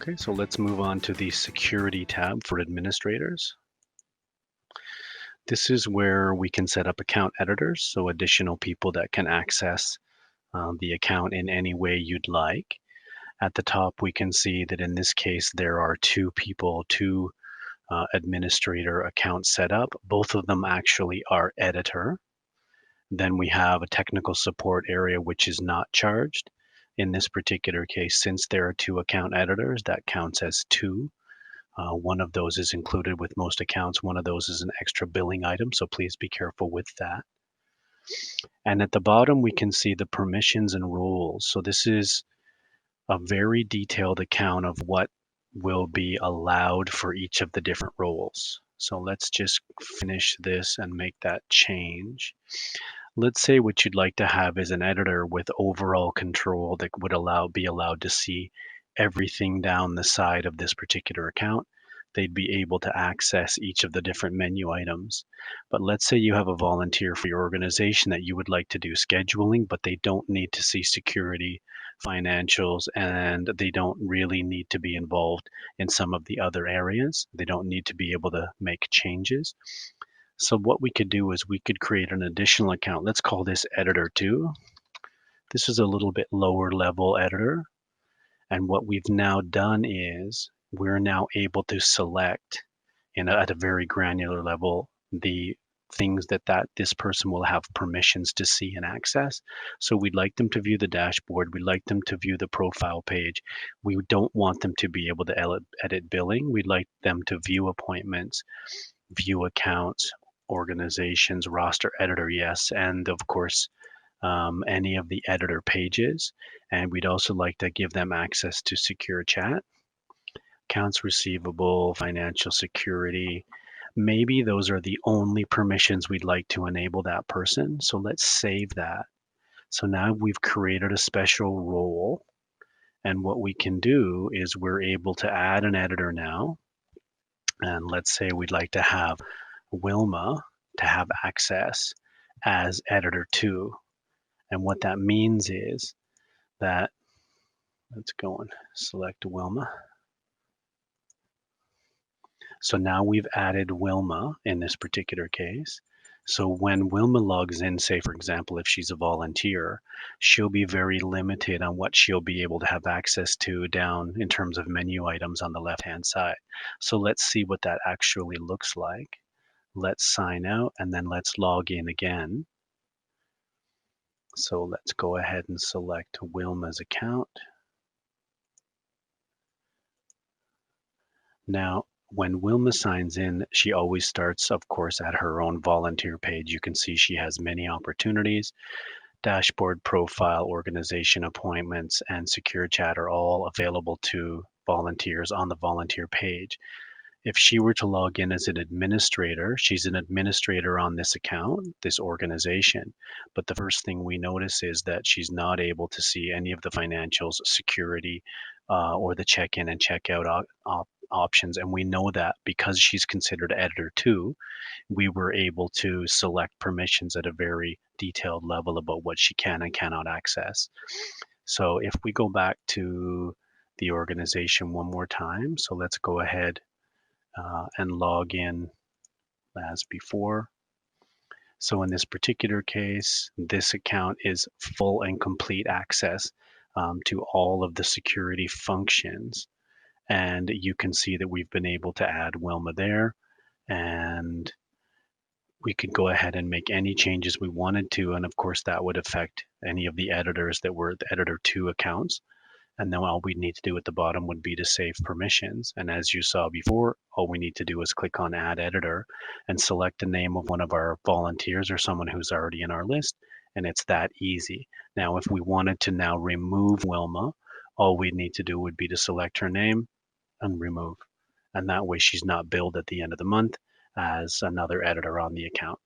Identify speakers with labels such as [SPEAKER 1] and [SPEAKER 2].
[SPEAKER 1] Okay, so let's move on to the Security tab for administrators. This is where we can set up account editors, so additional people that can access the account in any way you'd like. At the top, we can see that in this case, there are two administrator accounts set up. Both of them actually are editor. Then we have a technical support area, which is not charged. In this particular case, since there are two account editors, that counts as two. One of those is included with most accounts. One of those is an extra billing item, so please be careful with that. And at the bottom, we can see the permissions and roles. So this is a very detailed account of what will be allowed for each of the different roles. So let's just finish this and make that change. Let's say what you'd like to have is an editor with overall control that would be allowed to see everything down the side of this particular account. They'd be able to access each of the different menu items. But let's say you have a volunteer for your organization that you would like to do scheduling, but they don't need to see security, financials, and they don't really need to be involved in some of the other areas. They don't need to be able to make changes. So what we could do is we could create an additional account. Let's call this editor 2. This is a little bit lower level editor. And what we've now done is we're now able to select at a very granular level the things that this person will have permissions to see and access. So we'd like them to view the dashboard. We'd like them to view the profile page. We don't want them to be able to edit billing. We'd like them to view appointments, view accounts, organizations, roster editor, yes, and of course, any of the editor pages. And we'd also like to give them access to secure chat, accounts receivable, financial security. Maybe those are the only permissions we'd like to enable that person. So let's save that. So now we've created a special role. And what we can do is we're able to add an editor now. And let's say we'd like to have Wilma to have access as editor 2. And what that means is that, let's go and select Wilma. So now we've added Wilma in this particular case. So when Wilma logs in, say, for example, if she's a volunteer, she'll be very limited on what she'll be able to have access to down in terms of menu items on the left-hand side. So let's see what that actually looks like. Let's sign out and then let's log in again. So let's go ahead and select Wilma's account. Now, when Wilma signs in, she always starts, of course, at her own volunteer page. You can see she has many opportunities. Dashboard, profile, organization, appointments, and secure chat are all available to volunteers on the volunteer page. If she were to log in as an administrator, she's an administrator on this account, this organization. But the first thing we notice is that she's not able to see any of the financials, security, or the check-in and check-out options. And we know that because she's considered editor 2, we were able to select permissions at a very detailed level about what she can and cannot access. So if we go back to the organization one more time, so let's go ahead and log in as before. So in this particular case, this account is full and complete access to all of the security functions. And you can see that we've been able to add Wilma there, and we could go ahead and make any changes we wanted to. And of course, that would affect any of the editors that were the editor 2 accounts. And then all we need to do at the bottom would be to save permissions. And as you saw before, all we need to do is click on Add Editor and select the name of one of our volunteers or someone who's already in our list. And it's that easy. Now, if we wanted to now remove Wilma, all we need to do would be to select her name and remove. And that way she's not billed at the end of the month as another editor on the account.